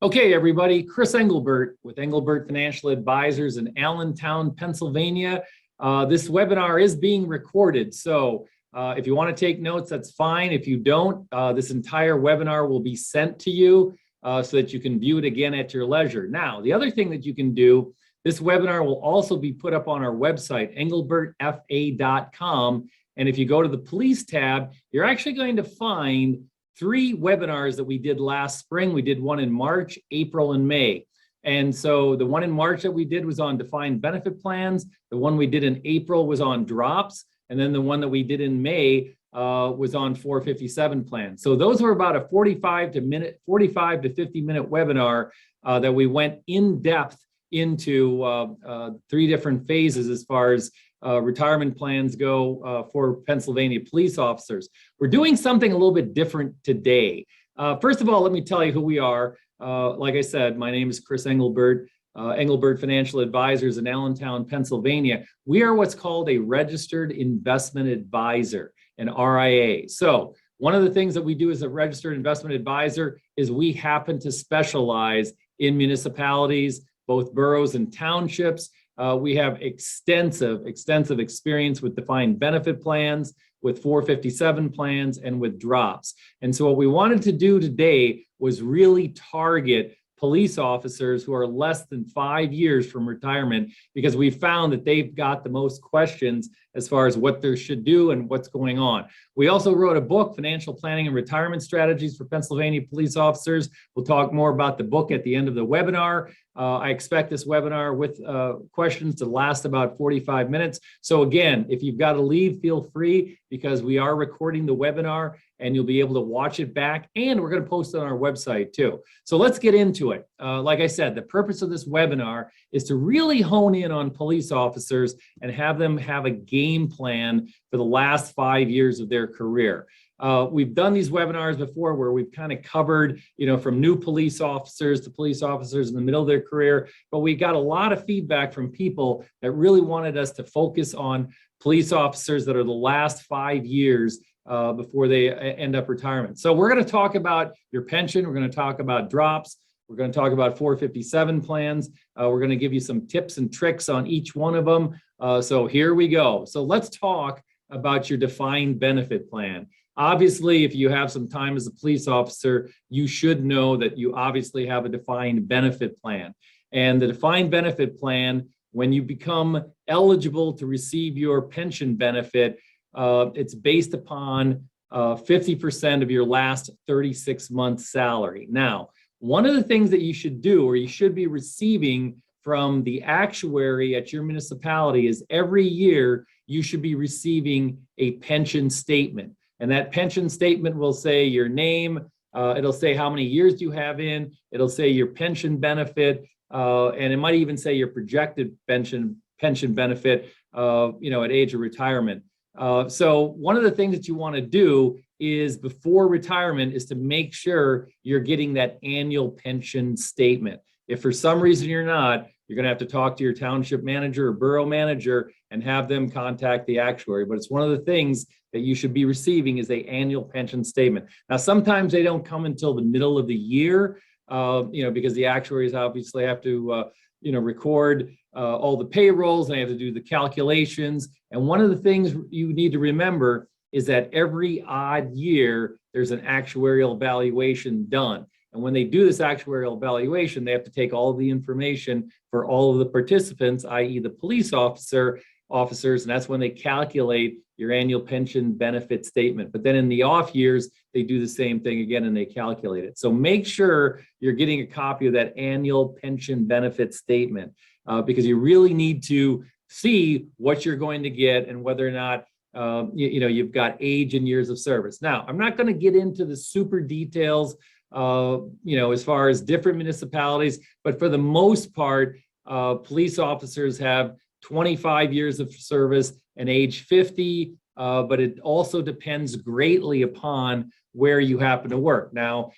Okay, everybody, Chris Engelbert with Engelbert Financial Advisors in Allentown, Pennsylvania. This webinar is being recorded, so if you want to take notes, that's fine. If you don't, this entire webinar will be sent to you so that you can view it again at your leisure. Now, the other thing that you can do, this webinar will also be put up on our website, engelbertfa.com. And if you go to the police tab, you're actually going to find 3 webinars that we did last spring. We did one in March, April, and May. And so the one in March that we did was on defined benefit plans. The one we did in April was on drops. And then the one that we did in May was on 457 plans. So those were about a 45 to 50 minute webinar that we went in depth into 3 different phases as far as retirement plans go for Pennsylvania police officers. We're doing something a little bit different today. First of all, let me tell you who we are. Like I said, my name is Chris Engelbert, Engelbert Financial Advisors in Allentown, Pennsylvania. We are what's called a registered investment advisor, an RIA. So one of the things that we do as a registered investment advisor is we happen to specialize in municipalities, both boroughs and townships. We have extensive experience with defined benefit plans, with 457 plans, and with drops. And so what we wanted to do today was really target police officers who are less than 5 years from retirement, because we found that they've got the most questions as far as what they should do and what's going on. We also wrote a book, Financial Planning and Retirement Strategies for Pennsylvania Police Officers. We'll talk more about the book at the end of the webinar. I expect this webinar with questions to last about 45 minutes. So again, if you've got to leave, feel free, because we are recording the webinar and you'll be able to watch it back, and we're going to post it on our website too. So let's get into it. Like I said, the purpose of this webinar is to really hone in on police officers and have them have a game plan for the last 5 years of their career. We've done these webinars before where we've kind of covered, from new police officers to police officers in the middle of their career, but we got a lot of feedback from people that really wanted us to focus on police officers that are the last 5 years before they end up retirement. So we're going to talk about your pension. We're going to talk about drops. We're going to talk about 457 plans. We're going to give you some tips and tricks on each one of them. So here we go. So let's talk about your defined benefit plan. Obviously, if you have some time as a police officer, you should know that you obviously have a defined benefit plan. And the defined benefit plan, when you become eligible to receive your pension benefit, it's based upon 50% of your last 36 months salary. Now, one of the things that you should do, or you should be receiving from the actuary at your municipality, is every year you should be receiving a pension statement. And that pension statement will say your name, it'll say how many years you have in, it'll say your pension benefit, and it might even say your projected pension benefit, at age of retirement. So one of the things that you want to do is before retirement is to make sure you're getting that annual pension statement. If for some reason you're not, you're going to have to talk to your township manager or borough manager and have them contact the actuary. But it's one of the things that you should be receiving is the annual pension statement. Now, sometimes they don't come until the middle of the year, because the actuaries obviously have to, record all the payrolls, and they have to do the calculations. And one of the things you need to remember is that every odd year, there's an actuarial valuation done. And when they do this actuarial valuation, they have to take all of the information for all of the participants, i.e. the police officers, and that's when they calculate your annual pension benefit statement. But then in the off years, they do the same thing again and they calculate it. So make sure you're getting a copy of that annual pension benefit statement because you really need to see what you're going to get and whether or not you've got age and years of service. Now, I'm not going to get into the super details as far as different municipalities, but for the most part, police officers have 25 years of service and age 50, but it also depends greatly upon where you happen to work. Now,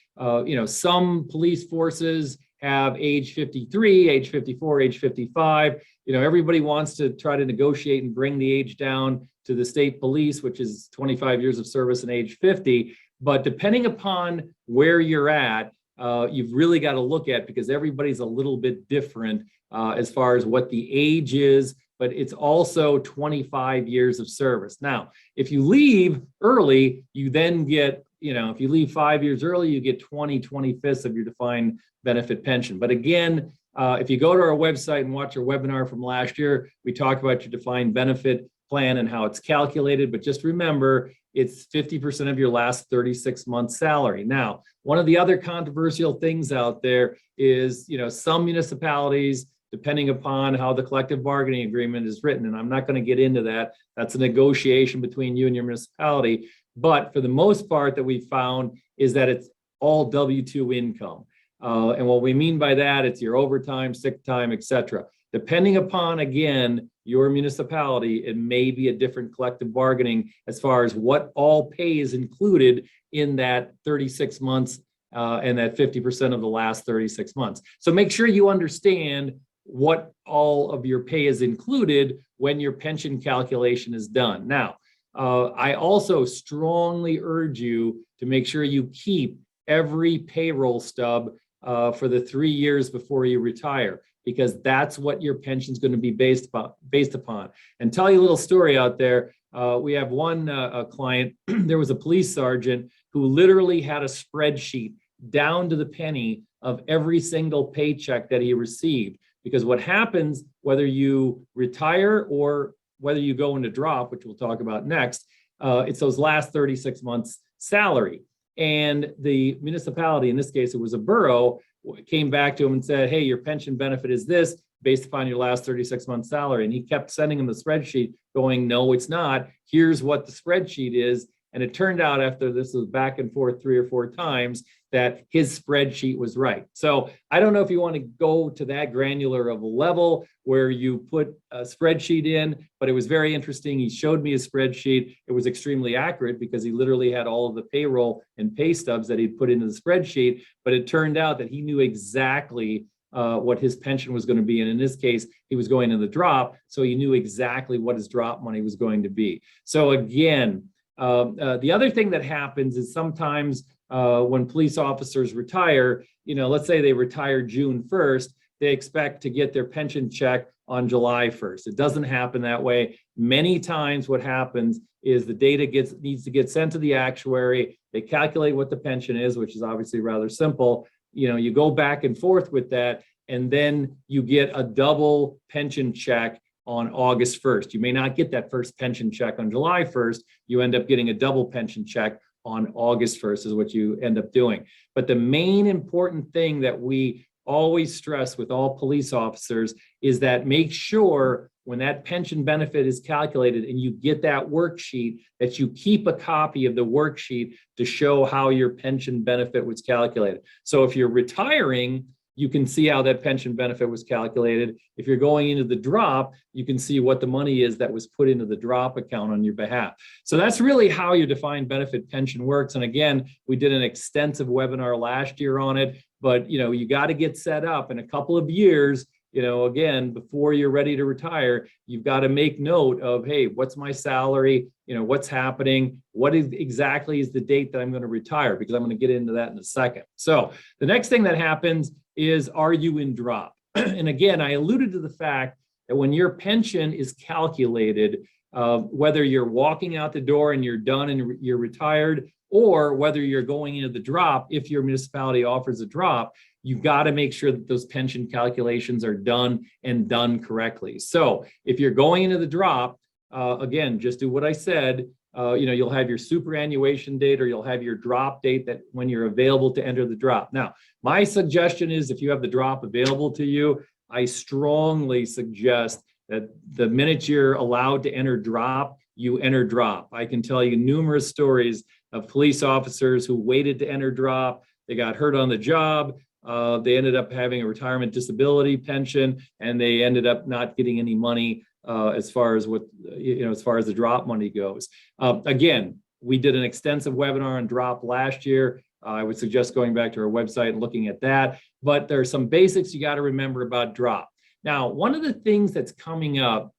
some police forces have age 53, age 54, age 55. Everybody wants to try to negotiate and bring the age down to the state police, which is 25 years of service and age 50. But depending upon where you're at, you've really got to look at, because everybody's a little bit different as far as what the age is, but it's also 25 years of service. Now, if you leave early, you then get, if you leave 5 years early, you get 25ths of your defined benefit pension. But again, if you go to our website and watch our webinar from last year, we talked about your defined benefit plan and how it's calculated. But just remember, it's 50% of your last 36 months salary. Now, one of the other controversial things out there is, some municipalities, depending upon how the collective bargaining agreement is written, and I'm not going to get into that, that's a negotiation between you and your municipality. But for the most part that we found is that it's all W-2 income. And what we mean by that, it's your overtime, sick time, et cetera. Depending upon, again, your municipality, it may be a different collective bargaining as far as what all pay is included in that 36 months and that 50% of the last 36 months. So make sure you understand what all of your pay is included when your pension calculation is done. Now, I also strongly urge you to make sure you keep every payroll stub for the 3 years before you retire, because that's what your pension is going to be based upon. And tell you a little story out there. We have one client, there was a police sergeant who literally had a spreadsheet down to the penny of every single paycheck that he received. Because what happens, whether you retire or whether you go into drop, which we'll talk about next, it's those last 36 months salary. And the municipality, in this case, it was a borough, came back to him and said, hey, your pension benefit is this based upon your last 36 months salary. And he kept sending him the spreadsheet going, no, it's not. Here's what the spreadsheet is. And it turned out after this was back and forth 3 or 4 times that his spreadsheet was right. So I don't know if you want to go to that granular of a level where you put a spreadsheet in, but it was very interesting. He showed me his spreadsheet. It was extremely accurate because he literally had all of the payroll and pay stubs that he'd put into the spreadsheet. But it turned out that he knew exactly what his pension was going to be. And in this case, he was going in the drop. So he knew exactly what his drop money was going to be. So again, the other thing that happens is sometimes when police officers retire, let's say they retire June 1st, they expect to get their pension check on July 1st. It doesn't happen that way. Many times what happens is the data needs to get sent to the actuary. They calculate what the pension is, which is obviously rather simple. You go back and forth with that, and then you get a double pension check on August 1st. You may not get that first pension check on July 1st. You end up getting a double pension check on August 1st is what you end up doing. But the main important thing that we always stress with all police officers is that make sure when that pension benefit is calculated and you get that worksheet, that you keep a copy of the worksheet to show how your pension benefit was calculated. So if you're retiring, you can see how that pension benefit was calculated. If you're going into the drop, you can see what the money is that was put into the drop account on your behalf. So that's really how your defined benefit pension works. And again, we did an extensive webinar last year on it, but you got to get set up in a couple of years. Again, before you're ready to retire, you've got to make note of, hey, what's my salary? What's happening? What exactly is the date that I'm going to retire? Because I'm going to get into that in a second. So the next thing that happens is, are you in drop? And again, I alluded to the fact that when your pension is calculated, whether you're walking out the door and you're done and you're retired, or whether you're going into the drop, if your municipality offers a drop, you've got to make sure that those pension calculations are done and done correctly. So if you're going into the drop, again, just do what I said. You'll have your superannuation date, or you'll have your drop date that when you're available to enter the drop. Now, my suggestion is if you have the drop available to you, I strongly suggest that the minute you're allowed to enter drop, you enter drop. I can tell you numerous stories of police officers who waited to enter drop. They got hurt on the job. They ended up having a retirement disability pension, and they ended up not getting any money as far as as far as the drop money goes. Again, we did an extensive webinar on drop last year. I would suggest going back to our website and looking at that. But there are some basics you got to remember about drop. Now, one of the things that's coming up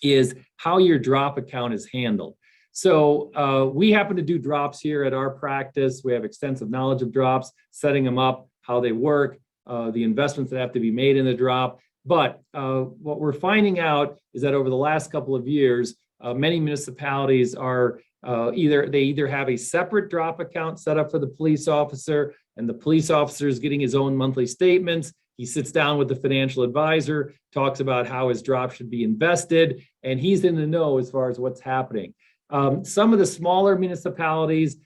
is how your drop account is handled. So we happen to do drops here at our practice. We have extensive knowledge of drops, setting them up, how they work, the investments that have to be made in the drop. But what we're finding out is that over the last couple of years, many municipalities are either have a separate drop account set up for the police officer, and the police officer is getting his own monthly statements. He sits down with the financial advisor, talks about how his drop should be invested, and he's in the know as far as what's happening. Some of the smaller municipalities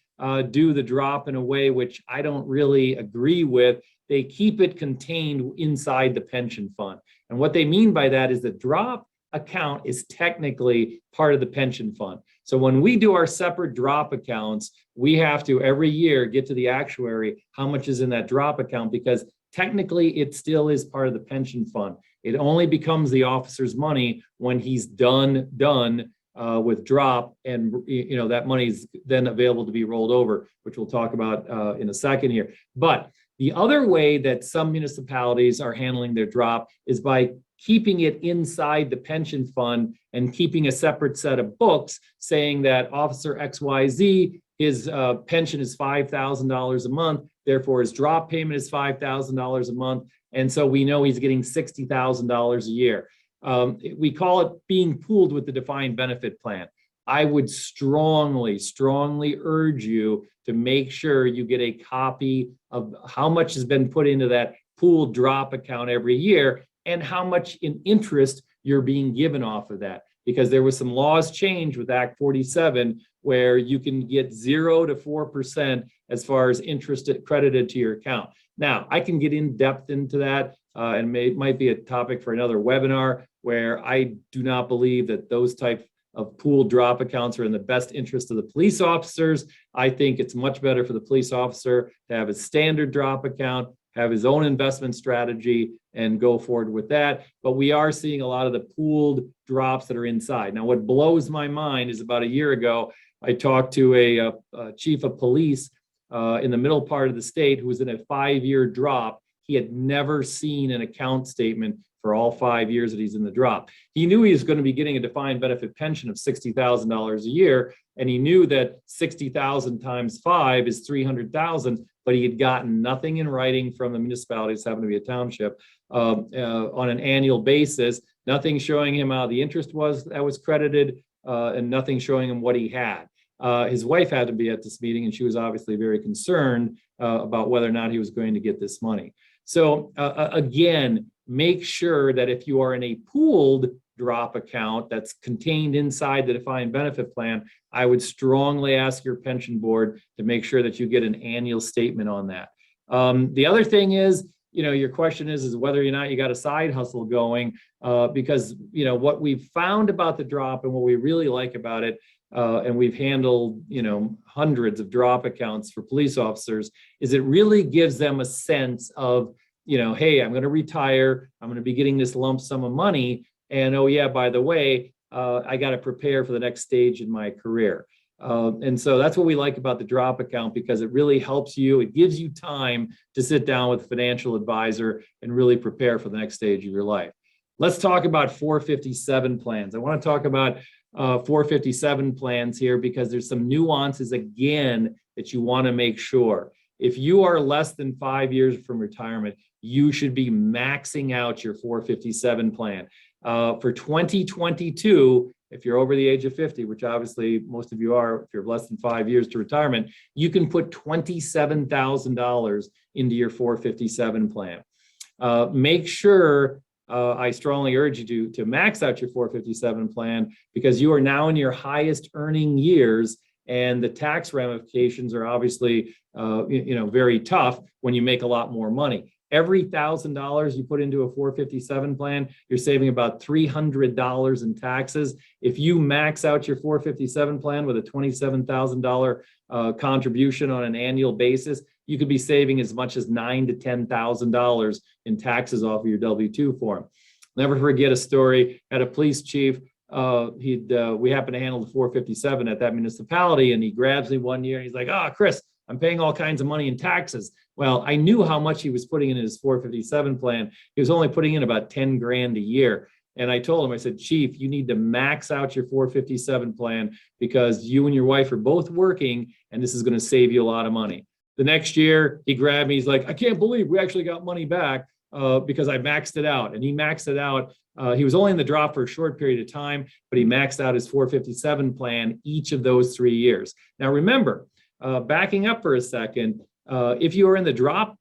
do the drop in a way which I don't really agree with. They keep it contained inside the pension fund. And what they mean by that is the drop account is technically part of the pension fund. So when we do our separate drop accounts, we have to every year get to the actuary how much is in that drop account, because technically it still is part of the pension fund. It only becomes the officer's money when he's done with drop, and that money is then available to be rolled over, which we'll talk about in a second here. But the other way that some municipalities are handling their drop is by keeping it inside the pension fund and keeping a separate set of books saying that Officer XYZ, his pension is $5,000 a month, therefore his drop payment is $5,000 a month, and so we know he's getting $60,000 a year. We call it being pooled with the defined benefit plan. I would strongly urge you to make sure you get a copy of how much has been put into that pooled drop account every year and how much in interest you're being given off of that. Because there was some laws change with Act 47 where you can get 0 to 4% as far as interest credited to your account. Now, I can get in depth into that and might be a topic for another webinar, where I do not believe that those type of pooled drop accounts are in the best interest of the police officers. I think it's much better for the police officer to have a standard drop account, have his own investment strategy, and go forward with that. But we are seeing a lot of the pooled drops that are inside. Now, what blows my mind is about a year ago, I talked to a chief of police in the middle part of the state who was in a 5-year drop. He had never seen an account statement for all 5 years that he's in the drop. He knew he was going to be getting a defined benefit pension of $60,000 a year, and he knew that 60,000 times 5 is 300,000, but he had gotten nothing in writing from the municipalities, having to be a township, on an annual basis, nothing showing him how the interest that was credited, and nothing showing him what he had. His wife had to be at this meeting, and she was obviously very concerned about whether or not he was going to get this money. So again, make sure that if you are in a pooled drop account that's contained inside the defined benefit plan, I would strongly ask your pension board to make sure that you get an annual statement on that. The other thing is, your question is whether or not you got a side hustle going, because, what we've found about the drop and what we really like about it, and we've handled, hundreds of drop accounts for police officers, is it really gives them a sense of, hey, I'm going to retire, I'm going to be getting this lump sum of money, and oh yeah, by the way, I got to prepare for the next stage in my career. And so that's what we like about the drop account, because it really helps you. It gives you time to sit down with a financial advisor and really prepare for the next stage of your life. Let's talk about 457 plans. I want to talk about 457 plans here because there's some nuances again that you want to make sure. If you are less than 5 years from retirement, you should be maxing out your 457 plan. For 2022, if you're over the age of 50, which obviously most of you are, if you're less than 5 years to retirement, you can put $27,000 into your 457 plan. Make sure, I strongly urge you to max out your 457 plan, because you are now in your highest earning years, and the tax ramifications are obviously very tough when you make a lot more money. Every $1,000 you put into a 457 plan, you're saving about $300 in taxes. If you max out your 457 plan with a $27,000 contribution on an annual basis, you could be saving as much as $9,000 to $10,000 in taxes off of your W-2 form. Never forget a story at a police chief. We happened to handle the 457 at that municipality, and he grabs me one year and he's like, Chris, I'm paying all kinds of money in taxes. Well, I knew how much he was putting in his 457 plan. He was only putting in about 10 grand a year. And I told him, I said, Chief, you need to max out your 457 plan because you and your wife are both working and this is going to save you a lot of money. The next year, he grabbed me. He's like, I can't believe we actually got money back because I maxed it out. And he maxed it out. He was only in the drop for a short period of time, but he maxed out his 457 plan each of those 3 years. Now, remember, backing up for a second, if you are in the drop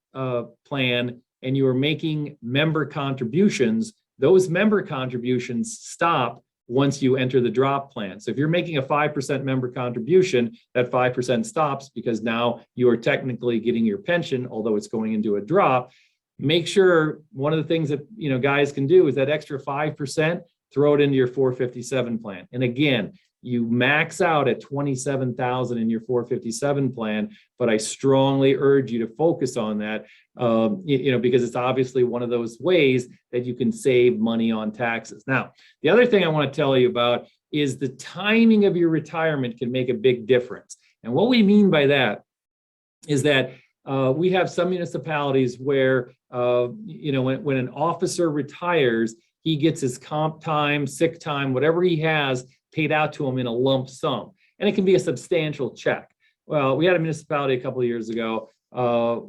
plan and you are making member contributions, those member contributions stop once you enter the drop plan. So if you're making a 5% member contribution, that 5% stops because now you are technically getting your pension, although it's going into a drop. Make sure one of the things that guys can do is that extra 5%, throw it into your 457 plan. And again, you max out at 27,000 in your 457 plan, but I strongly urge you to focus on that, because it's obviously one of those ways that you can save money on taxes. Now, the other thing I want to tell you about is the timing of your retirement can make a big difference. And what we mean by that is that we have some municipalities where, when an officer retires, he gets his comp time, sick time, whatever he has paid out to him in a lump sum. And it can be a substantial check. Well, we had a municipality a couple of years ago.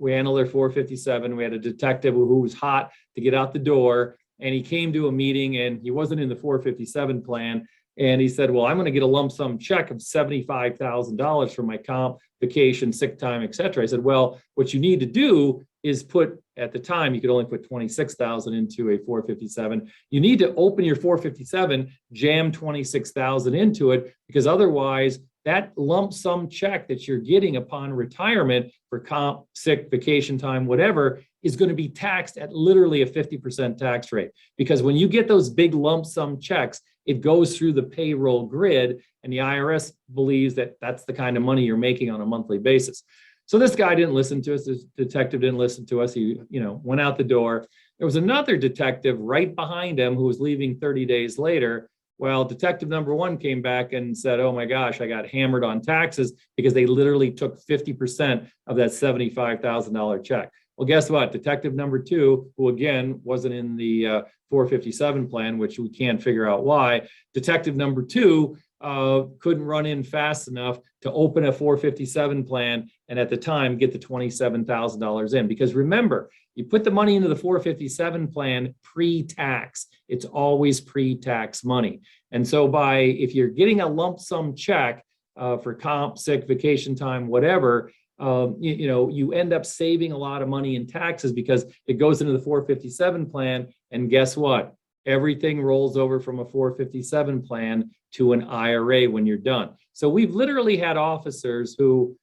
We handled their 457. We had a detective who was hot to get out the door. And he came to a meeting and he wasn't in the 457 plan. And he said, well, I'm going to get a lump sum check of $75,000 for my comp, vacation, sick time, et cetera. I said, well, what you need to do is put, at the time, you could only put 26,000 into a 457. You need to open your 457, jam 26,000 into it, because otherwise that lump sum check that you're getting upon retirement for comp, sick, vacation time, whatever, is going to be taxed at literally a 50% tax rate. Because when you get those big lump sum checks, it goes through the payroll grid, and the IRS believes that that's the kind of money you're making on a monthly basis. So this guy didn't listen to us. This detective didn't listen to us. He, went out the door. There was another detective right behind him who was leaving 30 days later. Well, detective number one came back and said, oh my gosh, I got hammered on taxes because they literally took 50% of that $75,000 check. Well, guess what? Detective number two, who again wasn't in the 457 plan, which we can't figure out why, detective number two couldn't run in fast enough to open a 457 plan and at the time get the $27,000 in. Because remember, you put the money into the 457 plan pre-tax. It's always pre-tax money. And so if you're getting a lump sum check for comp, sick, vacation time, whatever, you end up saving a lot of money in taxes because it goes into the 457 plan. And guess what? Everything rolls over from a 457 plan to an IRA when you're done. So we've literally had officers who,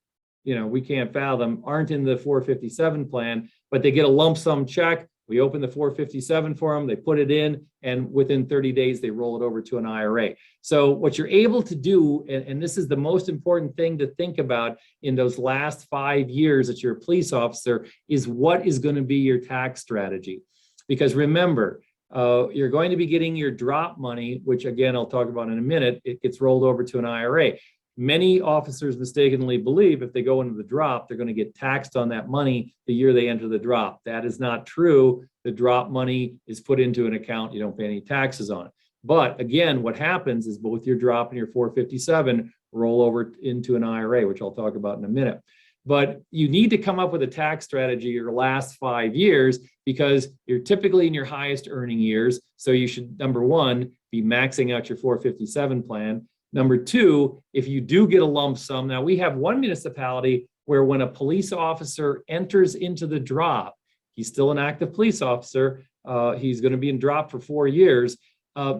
we can't fathom, aren't in the 457 plan, but they get a lump sum check. We open the 457 for them, they put it in, and within 30 days, they roll it over to an IRA. So what you're able to do, and this is the most important thing to think about in those last 5 years that you're a police officer, is what is going to be your tax strategy. Because remember, you're going to be getting your drop money, which again, I'll talk about in a minute. It gets rolled over to an IRA. Many officers mistakenly believe if they go into the drop, they're going to get taxed on that money the year they enter the drop. That is not true. The drop money is put into an account. You don't pay any taxes on it. But again, what happens is both your drop and your 457 roll over into an IRA, which I'll talk about in a minute. But you need to come up with a tax strategy your last 5 years because you're typically in your highest earning years. So you should, number one, be maxing out your 457 plan. Number two, if you do get a lump sum, now we have one municipality where when a police officer enters into the drop, he's still an active police officer, he's going to be in drop for 4 years,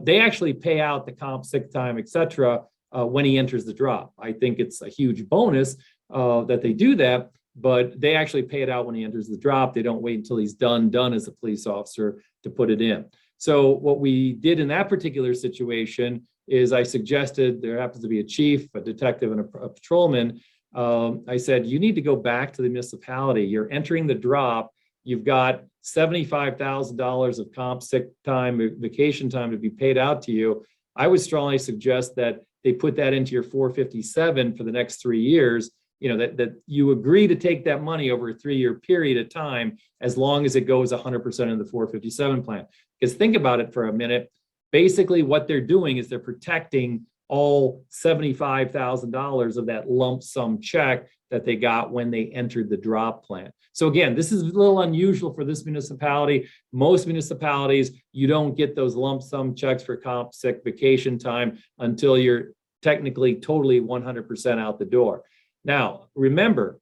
they actually pay out the comp, sick time, et cetera, when he enters the drop. I think it's a huge bonus that they do that, but they actually pay it out when he enters the drop. They don't wait until he's done as a police officer to put it in. So what we did in that particular situation is I suggested, there happens to be a chief, a detective, and a patrolman. I said, you need to go back to the municipality. You're entering the drop. You've got $75,000 of comp, sick time, vacation time to be paid out to you. I would strongly suggest that they put that into your 457 for the next 3 years. That you agree to take that money over a 3-year period of time, as long as it goes 100% in the 457 plan. Because think about it for a minute. basically what they're doing is they're protecting all $75,000 of that lump sum check that they got when they entered the drop plan. So again, this is a little unusual for this municipality. Most municipalities, you don't get those lump sum checks for comp, sick, vacation time until you're technically totally 100% out the door. Now, remember,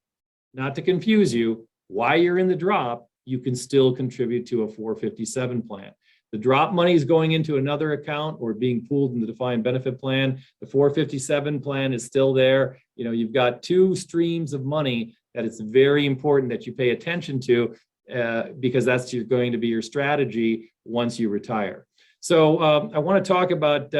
not to confuse you, while you're in the drop, you can still contribute to a 457 plan. The drop money is going into another account or being pooled in the defined benefit plan. The 457 plan is still there. You know, you've got two streams of money that it's very important that you pay attention to because that's going to be your strategy once you retire. So I want to talk about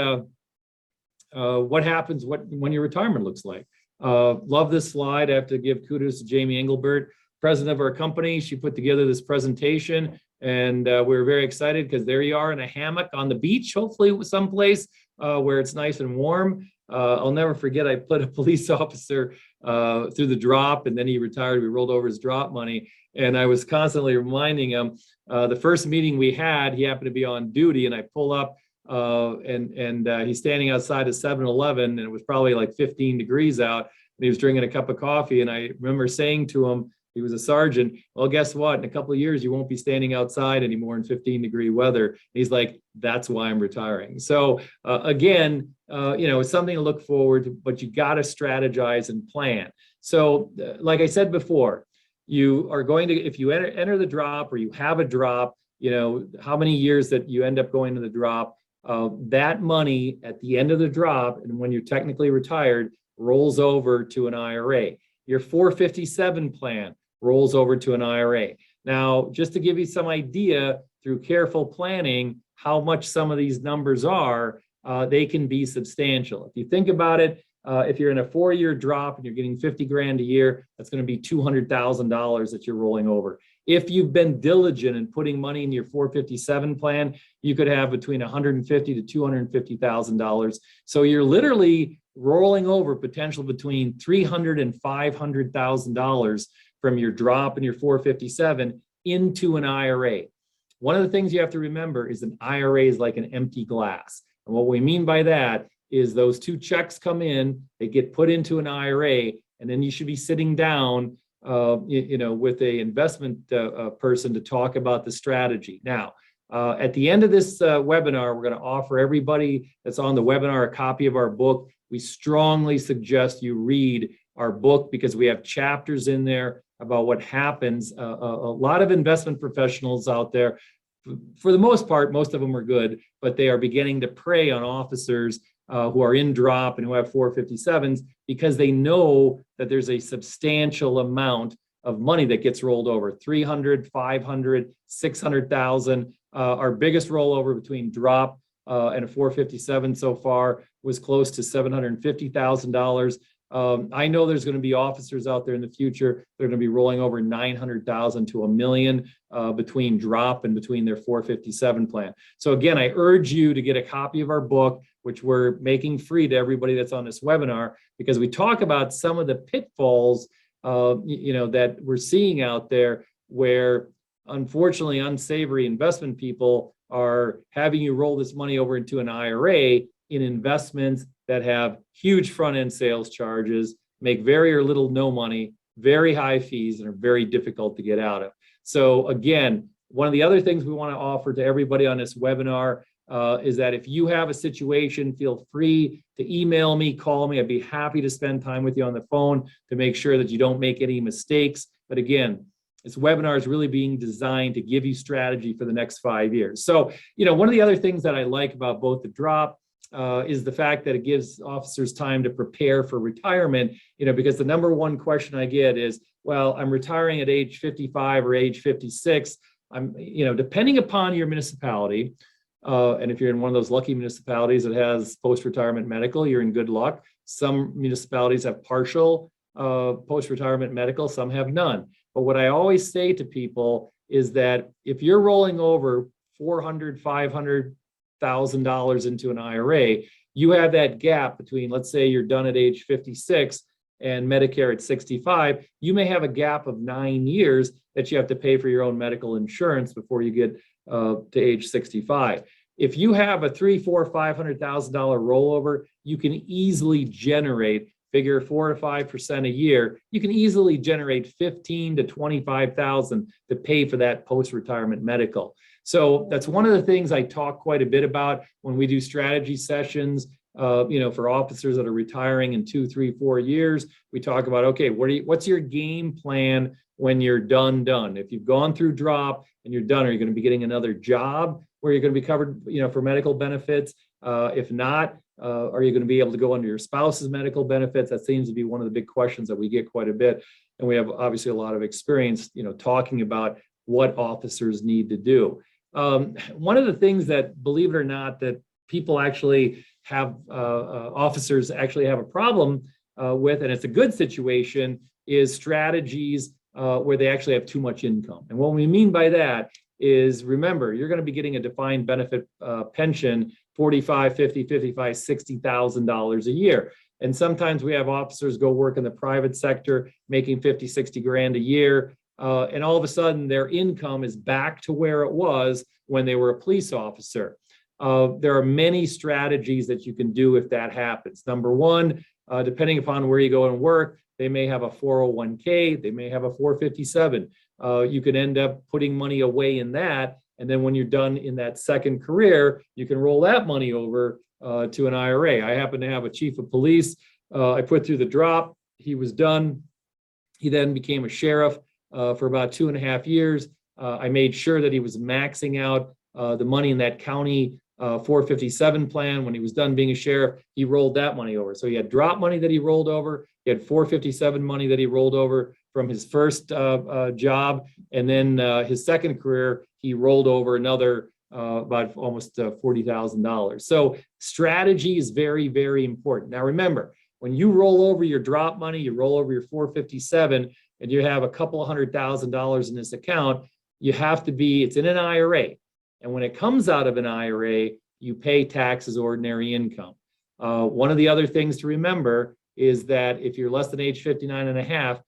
what happens when your retirement looks like. Love this slide. I have to give kudos to Jamie Engelbert, president of our company. She put together this presentation, and we're very excited because there you are in a hammock on the beach, hopefully someplace where it's nice and warm. I'll never forget, I put a police officer through the drop, and then he retired. We rolled over his drop money, and I was constantly reminding him, the first meeting we had, he happened to be on duty, and I pull up and he's standing outside of 7-Eleven, and it was probably like 15 degrees out, and he was drinking a cup of coffee. And I remember saying to him, he was a sergeant, well, guess what? In a couple of years, you won't be standing outside anymore in 15-degree weather. And he's like, that's why I'm retiring. So again, you know, it's something to look forward to, but you got to strategize and plan. So like I said before, you are going to, if you enter the drop or you have a drop, you know, how many years that you end up going to the drop, that money at the end of the drop, and when you're technically retired, rolls over to an IRA. Your 457 plan rolls over to an IRA. Now, just to give you some idea through careful planning, how much some of these numbers are, they can be substantial. If you think about it, if you're in a 4-year drop and you're getting 50 grand a year, that's going to be $200,000 that you're rolling over. If you've been diligent in putting money in your 457 plan, you could have between $150,000 to $250,000. So you're literally rolling over potential between $300,000 and $500,000 from your drop in your 457 into an IRA. One of the things you have to remember is an IRA is like an empty glass. And what we mean by that is those two checks come in, they get put into an IRA, and then you should be sitting down you know, with a investment person to talk about the strategy. Now, at the end of this webinar, we're going to offer everybody that's on the webinar a copy of our book. We strongly suggest you read our book because we have chapters in there about what happens. A lot of investment professionals out there, for the most part, most of them are good, but they are beginning to prey on officers who are in drop and who have 457s because they know that there's a substantial amount of money that gets rolled over, 300, 500, 600,000. Our biggest rollover between drop and a 457 so far was close to $750,000. I know there's going to be officers out there in the future that are going to be rolling over 900,000 to $1 million between drop and between their 457 plan. So again, I urge you to get a copy of our book, which we're making free to everybody that's on this webinar, because we talk about some of the pitfalls you know, that we're seeing out there where unfortunately unsavory investment people are having you roll this money over into an IRA in investments that have huge front-end sales charges, make very or little no money, very high fees, and are very difficult to get out of. So again, one of the other things we want to offer to everybody on this webinar is that if you have a situation, feel free to email me, call me. I'd be happy to spend time with you on the phone to make sure that you don't make any mistakes. But again, this webinar is really being designed to give you strategy for the next 5 years. So, you know, one of the other things that I like about both the drop is the fact that it gives officers time to prepare for retirement, you know, because the number one question I get is, well, I'm retiring at age 55 or age 56. You know, depending upon your municipality, and if you're in one of those lucky municipalities that has post-retirement medical, you're in good luck. Some municipalities have partial post-retirement medical, some have none. But what I always say to people is that if you're rolling over $400,000, $500,000 into an IRA, you have that gap between, let's say you're done at age 56 and Medicare at 65, you may have a gap of 9 years that you have to pay for your own medical insurance before you get to age 65. if you have a $300,000, $400,000, $500,000 rollover, you can easily generate, figure 4 to 5% a year, you can easily generate $15,000 to $25,000 to pay for that post-retirement medical. So that's one of the things I talk quite a bit about when we do strategy sessions. For officers that are retiring in 2, 3, 4 years, we talk about, okay, what's your game plan when you're done? If you've gone through drop and you're done, are you going to be getting another job where you're going to be covered, for medical benefits? If not, are you going to be able to go under your spouse's medical benefits? That seems to be one of the big questions that we get quite a bit. And we have obviously a lot of experience, talking about what officers need to do. One of the things that, believe it or not, that people actually have, officers actually have a problem with, and it's a good situation, is strategies where they actually have too much income. And what we mean by that is, remember, you're going to be getting a defined benefit pension, $45,000, $50,000, $55,000, $60,000 a year. And sometimes we have officers go work in the private sector making 50, 60 grand a year. And all of a sudden their income is back to where it was when they were a police officer. There are many strategies that you can do if that happens. Number one, depending upon where you go and work, they may have a 401k, they may have a 457. You could end up putting money away in that. And then when you're done in that second career, you can roll that money over to an IRA. I happen to have a chief of police. I put through the drop. He was done. He then became a sheriff for about 2.5 years. I made sure that he was maxing out the money in that county 457 plan. When he was done being a sheriff, he rolled that money over. So he had drop money that he rolled over. He had 457 money that he rolled over from his first job. And then his second career, he rolled over another about almost $40,000. So strategy is very, very important. Now, remember, when you roll over your drop money, you roll over your 457, and you have a couple of $100,000 in this account, you have to be, it's in an IRA. And when it comes out of an IRA, you pay tax as ordinary income. One of the other things to remember is that if you're less than age 59 and a half,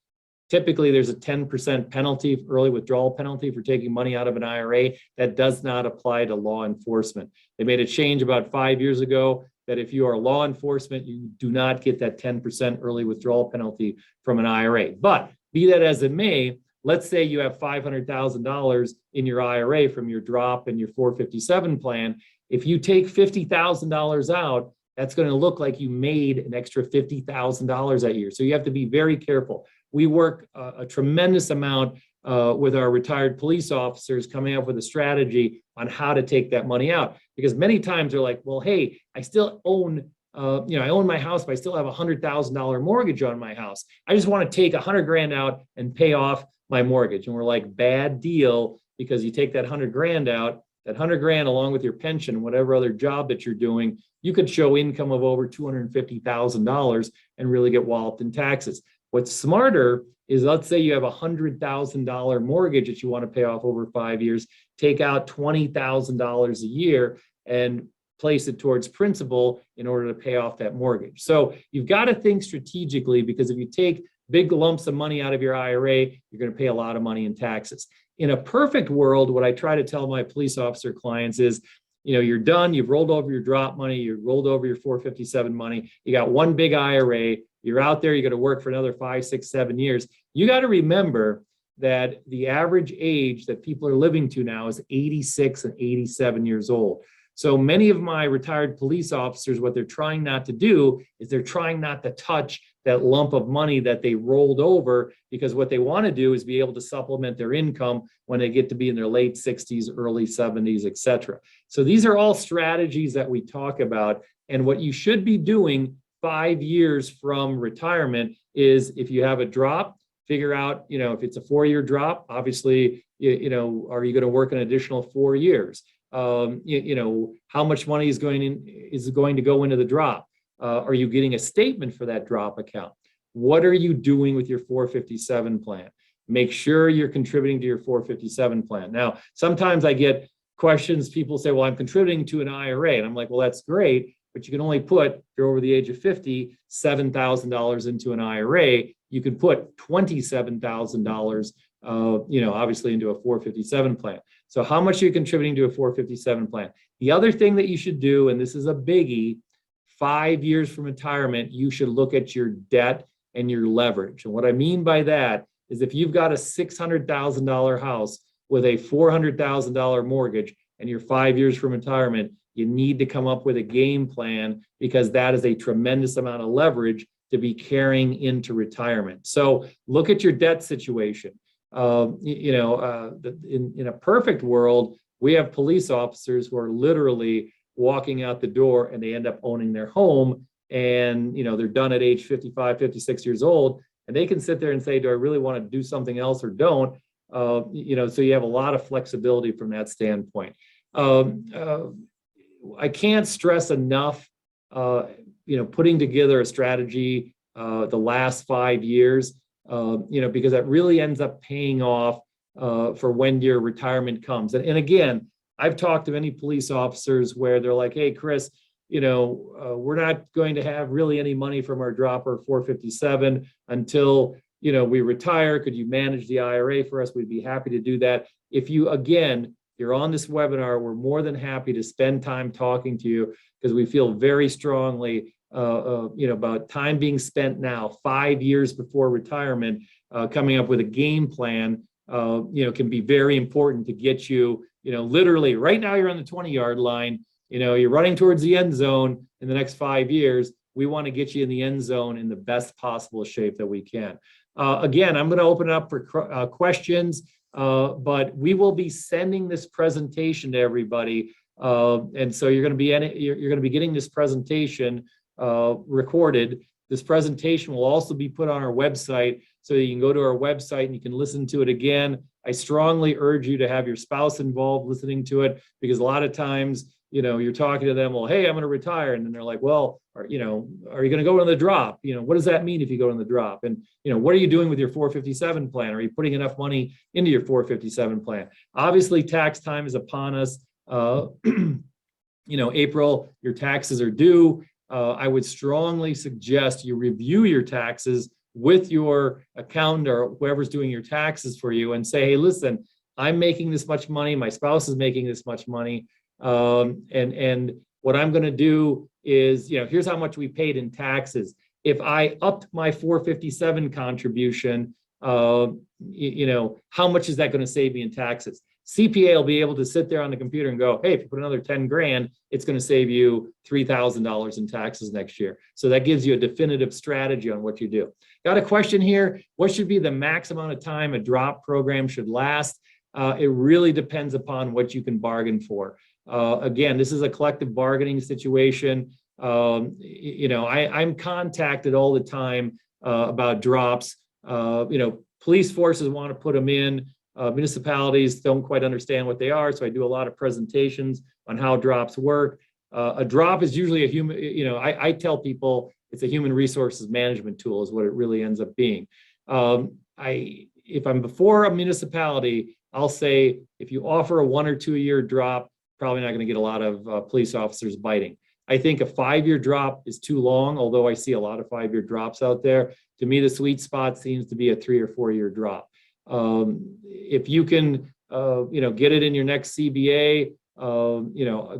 typically there's a 10% penalty, early withdrawal penalty for taking money out of an IRA. That does not apply to law enforcement. They made a change about 5 years ago that if you are law enforcement, you do not get that 10% early withdrawal penalty from an IRA. But be that as it may, let's say you have $500,000 in your IRA from your drop and your 457 plan. If you take $50,000 out, that's going to look like you made an extra $50,000 that year. So you have to be very careful. We work a tremendous amount with our retired police officers coming up with a strategy on how to take that money out. Because many times they're like, well, hey, I still own, I own my house, but I still have a $100,000 mortgage on my house. I just want to take 100 grand out and pay off my mortgage. And we're like, bad deal, because you take that 100 grand out, that 100 grand along with your pension, whatever other job that you're doing, you could show income of over $250,000 and really get walloped in taxes. What's smarter is, let's say you have a $100,000 mortgage that you want to pay off over 5 years, take out $20,000 a year and place it towards principal in order to pay off that mortgage. So you've got to think strategically, because if you take big lumps of money out of your IRA, you're going to pay a lot of money in taxes. In a perfect world, what I try to tell my police officer clients is, you're done, you've rolled over your drop money, you've rolled over your 457 money, you got one big IRA, you're out there, you're going to work for another 5, 6, 7 years. You got to remember that the average age that people are living to now is 86 and 87 years old. So many of my retired police officers, what they're trying not to do is they're trying not to touch that lump of money that they rolled over, because what they want to do is be able to supplement their income when they get to be in their late 60s, early 70s, et cetera. So these are all strategies that we talk about. And what you should be doing 5 years from retirement is, if you have a drop, figure out, if it's a 4-year drop, obviously, are you going to work an additional 4 years? How much money is going to go into the drop? Are you getting a statement for that drop account? What are you doing with your 457 plan? Make sure you're contributing to your 457 plan. Now, sometimes I get questions, people say, well, I'm contributing to an IRA. And I'm like, well, that's great, but you can only put, if you're over the age of 50, $7,000 into an IRA. You could put $27,000, obviously into a 457 plan. So how much are you contributing to a 457 plan? The other thing that you should do, and this is a biggie, 5 years from retirement, you should look at your debt and your leverage. And what I mean by that is if you've got a $600,000 house with a $400,000 mortgage and you're 5 years from retirement, you need to come up with a game plan because that is a tremendous amount of leverage to be carrying into retirement. So look at your debt situation. In a perfect world, we have police officers who are literally walking out the door and they end up owning their home, and they're done at age 55, 56 years old, and they can sit there and say, do I really want to do something else or don't? So you have a lot of flexibility from that standpoint. I can't stress enough, putting together a strategy the last 5 years, because that really ends up paying off for when your retirement comes. And again, I've talked to many police officers where they're like, hey, Chris, we're not going to have really any money from our dropper 457 until, we retire. Could you manage the IRA for us? We'd be happy to do that. If you're on this webinar, we're more than happy to spend time talking to you because we feel very strongly about time being spent now, 5 years before retirement, coming up with a game plan, can be very important to get you, literally right now you're on the 20-yard line, you're running towards the end zone in the next 5 years. We want to get you in the end zone in the best possible shape that we can. Again, I'm going to open it up for questions, but we will be sending this presentation to everybody. And so you're going to be getting this presentation recorded. This presentation will also be put on our website, so you can go to our website and you can listen to it again. I strongly urge you to have your spouse involved listening to it, because a lot of times, you're talking to them, well, hey, I'm going to retire. And then they're like, well, are you going to go on the drop? What does that mean if you go on the drop? And, what are you doing with your 457 plan? Are you putting enough money into your 457 plan? Obviously, tax time is upon us. April, your taxes are due. I would strongly suggest you review your taxes with your accountant or whoever's doing your taxes for you and say, hey, listen, I'm making this much money. My spouse is making this much money. And what I'm going to do is, here's how much we paid in taxes. If I upped my 457 contribution, how much is that going to save me in taxes? CPA will be able to sit there on the computer and go, hey, if you put another 10 grand, it's going to save you $3,000 in taxes next year. So that gives you a definitive strategy on what you do. Got a question here. What should be the max amount of time a drop program should last? It really depends upon what you can bargain for. Again, this is a collective bargaining situation. I'm contacted all the time about drops. Police forces want to put them in. Municipalities don't quite understand what they are, so I do a lot of presentations on how drops work. A drop is usually a human, I tell people it's a human resources management tool is what it really ends up being. If I'm before a municipality, I'll say if you offer a 1 or 2 year drop, probably not going to get a lot of police officers biting. I think a 5 year drop is too long, although I see a lot of 5 year drops out there. To me, the sweet spot seems to be a 3 or 4 year drop. If you can, get it in your next CBA,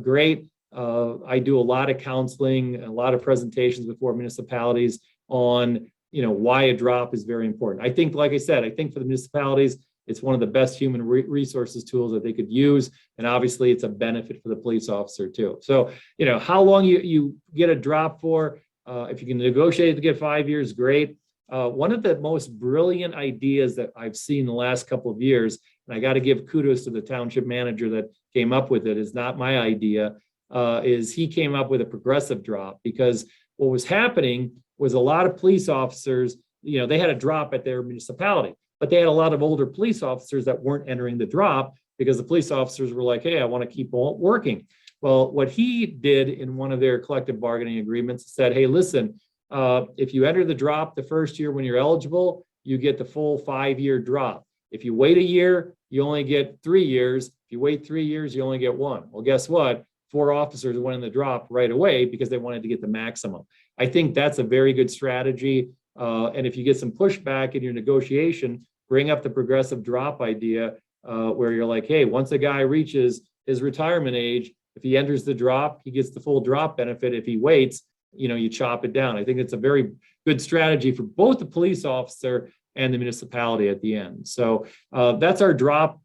great. I do a lot of counseling, a lot of presentations before municipalities on, why a drop is very important. I think, like I said, for the municipalities, it's one of the best human resources tools that they could use. And obviously it's a benefit for the police officer too. So, how long you get a drop for, if you can negotiate to get 5 years, great. One of the most brilliant ideas that I've seen the last couple of years, and I got to give kudos to the township manager that came up with it, is not my idea, is he came up with a progressive drop, because what was happening was a lot of police officers, they had a drop at their municipality, but they had a lot of older police officers that weren't entering the drop because the police officers were like, hey, I want to keep working. Well, what he did in one of their collective bargaining agreements said, hey, listen, if you enter the drop the first year when you're eligible, you get the full 5 year drop. If you wait a year, you only get 3 years. If you wait 3 years, you only get 1. Well, guess what? 4 officers went in the drop right away because they wanted to get the maximum. I think that's a very good strategy. And if you get some pushback in your negotiation, bring up the progressive drop idea. where you're like, hey, once a guy reaches his retirement age, if he enters the drop, he gets the full drop benefit. If he waits, you chop it down. I think it's a very good strategy for both the police officer and the municipality at the end. So that's our drop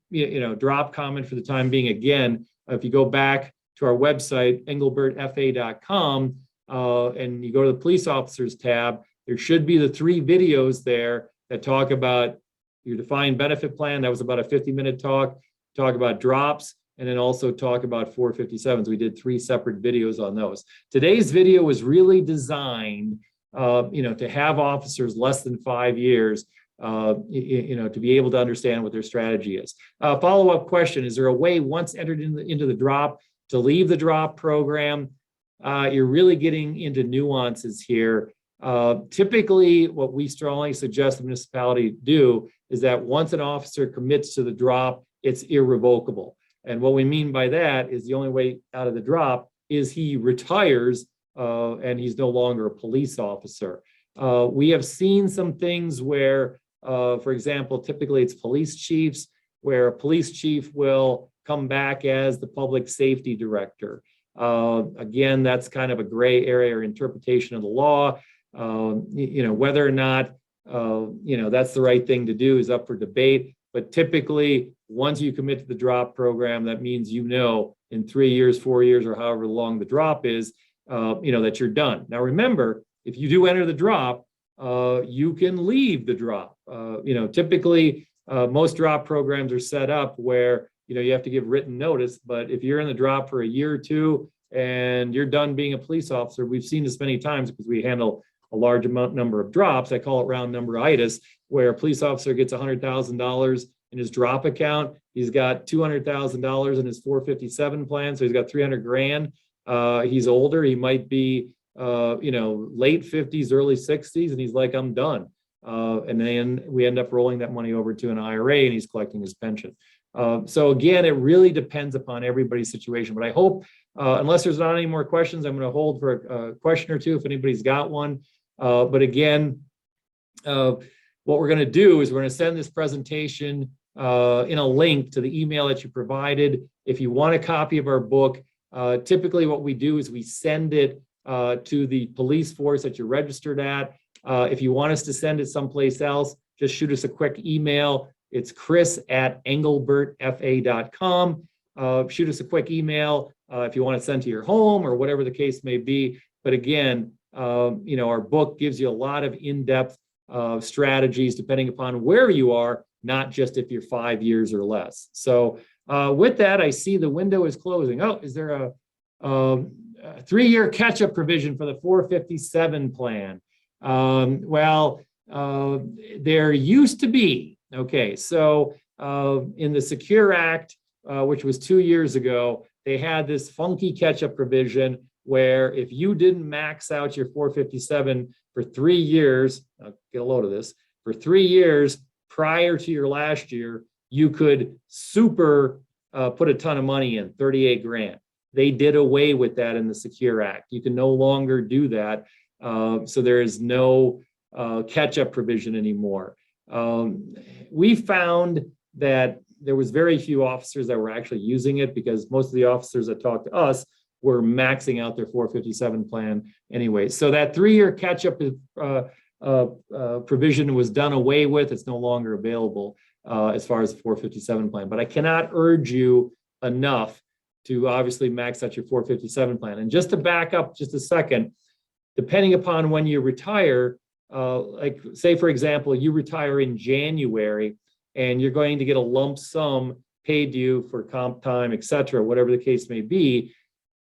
comment for the time being. Again, if you go back to our website, engelbertfa.com, and you go to the police officers tab, there should be the 3 videos there that talk about your defined benefit plan. That was about a 50-minute talk about drops, and then also talk about 457s. We did 3 separate videos on those. Today's video was really designed, to have officers less than 5 years, to be able to understand what their strategy is. Follow-up question: is there a way, once entered into the drop, to leave the drop program? You're really getting into nuances here. Typically, what we strongly suggest the municipality do is that once an officer commits to the drop, it's irrevocable. And what we mean by that is the only way out of the drop is he retires and he's no longer a police officer. We have seen some things where, for example, typically it's police chiefs, where a police chief will come back as the public safety director. Again, that's kind of a gray area or interpretation of the law. Whether or not, that's the right thing to do is up for debate. But typically, once you commit to the drop program, that means, in 3 years, 4 years, or however long the drop is, that you're done. Now, remember, if you do enter the drop, you can leave the drop. Typically, most drop programs are set up where, you have to give written notice. But if you're in the drop for a year or two and you're done being a police officer, we've seen this many times because we handle a large number of drops. I call it round numberitis, where a police officer gets $100,000 in his drop account. He's got $200,000 in his 457 plan, so he's got 300 grand. He's older. He might be, late 50s, early 60s, and he's like, I'm done. And then we end up rolling that money over to an IRA, and he's collecting his pension. So again, it really depends upon everybody's situation. But I hope, unless there's not any more questions, I'm going to hold for a question or two if anybody's got one. But again, what we're going to do is we're going to send this presentation in a link to the email that you provided. If you want a copy of our book, typically what we do is we send it to the police force that you're registered at. If you want us to send it someplace else, just shoot us a quick email. It's chris@engelbertfa.com. Shoot us a quick email if you want to send to your home or whatever the case may be. But again, our book gives you a lot of in-depth strategies depending upon where you are, not just if you're 5 years or less. So with that, I see the window is closing. Oh, is there a 3-year catch-up provision for the 457 plan? There used to be. Okay, so in the Secure Act, which was 2 years ago, they had this funky catch-up provision where if you didn't max out your 457 for 3 years, I'll get a load of this, for 3 years prior to your last year, you could put a ton of money in, 38 grand. They did away with that in the Secure Act. You can no longer do that. So there is no catch-up provision anymore. We found that there was very few officers that were actually using it because most of the officers that talked to us were maxing out their 457 plan anyway. So that 3-year catch-up provision was done away with. It's no longer available as far as the 457 plan. But I cannot urge you enough to obviously max out your 457 plan. And just to back up just a second, depending upon when you retire, like say, for example, you retire in January and you're going to get a lump sum paid to you for comp time, et cetera, whatever the case may be,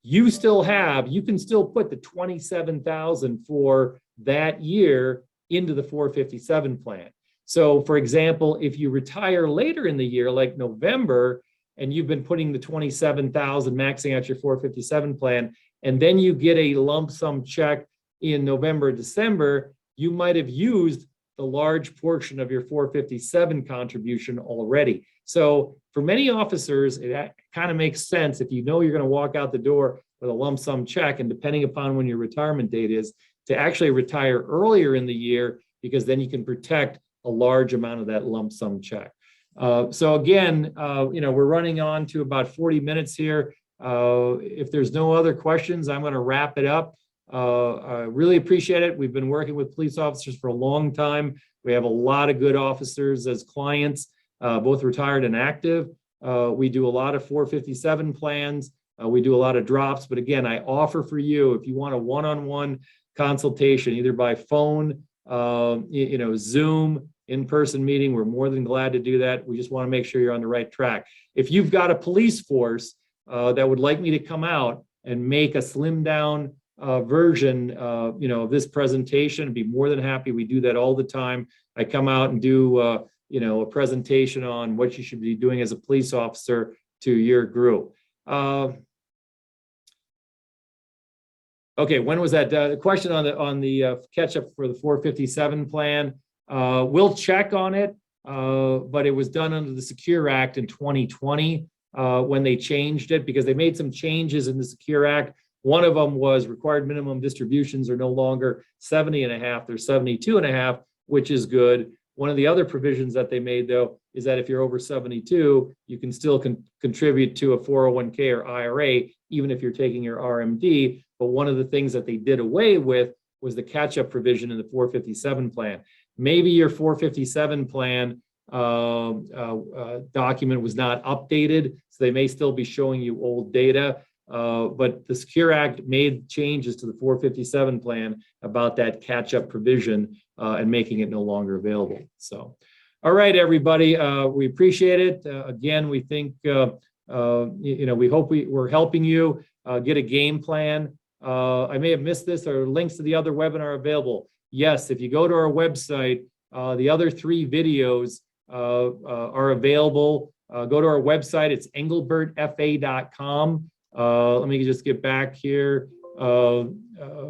you can still put the $27,000 for that year into the 457 plan. So for example, if you retire later in the year, like November, and you've been putting the $27,000 maxing out your 457 plan, and then you get a lump sum check in November, December, you might have used the large portion of your 457 contribution already. So for many officers, it kind of makes sense if you know you're going to walk out the door with a lump sum check, and depending upon when your retirement date is, to actually retire earlier in the year, because then you can protect a large amount of that lump sum check. So again, we're running on to about 40 minutes here. If there's no other questions, I'm going to wrap it up. I really appreciate it. We've been working with police officers for a long time. We have a lot of good officers as clients, both retired and active. We do a lot of 457 plans. We do a lot of drops. But again, I offer for you, if you want a one-on-one consultation, either by phone, Zoom, in-person meeting, we're more than glad to do that. We just want to make sure you're on the right track. If you've got a police force that would like me to come out and make a slimmed down version, of this presentation, I'd be more than happy. We do that all the time. I come out and do, a presentation on what you should be doing as a police officer to your group. Okay, when was that? The question on the catch up for the 457 plan. We'll check on it, but it was done under the Secure Act in 2020 when they changed it, because they made some changes in the Secure Act. One of them was required minimum distributions are no longer 70 and a half, they're 72 and a half, which is good. One of the other provisions that they made, though, is that if you're over 72, you can still contribute to a 401k or IRA, even if you're taking your RMD. But one of the things that they did away with was the catch-up provision in the 457 plan. Maybe your 457 plan document was not updated, so they may still be showing you old data. But the Secure Act made changes to the 457 plan about that catch-up provision and making it no longer available. So, all right, everybody, we appreciate it. Again, we think, we hope we're helping you get a game plan. I may have missed this, or links to the other webinar available. Yes, if you go to our website, the other 3 videos are available. Go to our website, it's engelbertfa.com. Let me just get back here.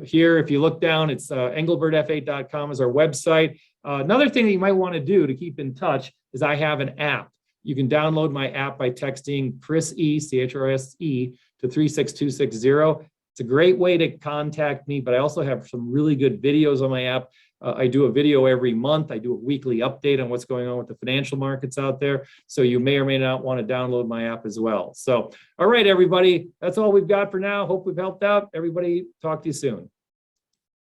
Here, if you look down, it's engelbertfa.com is our website. Another thing that you might want to do to keep in touch is I have an app. You can download my app by texting Chris E, CHRSE, to 36260. It's a great way to contact me, but I also have some really good videos on my app. I do a video every month. I do a weekly update on what's going on with the financial markets out there. So you may or may not want to download my app as well. So, all right, everybody, that's all we've got for now. Hope we've helped out. Everybody, talk to you soon.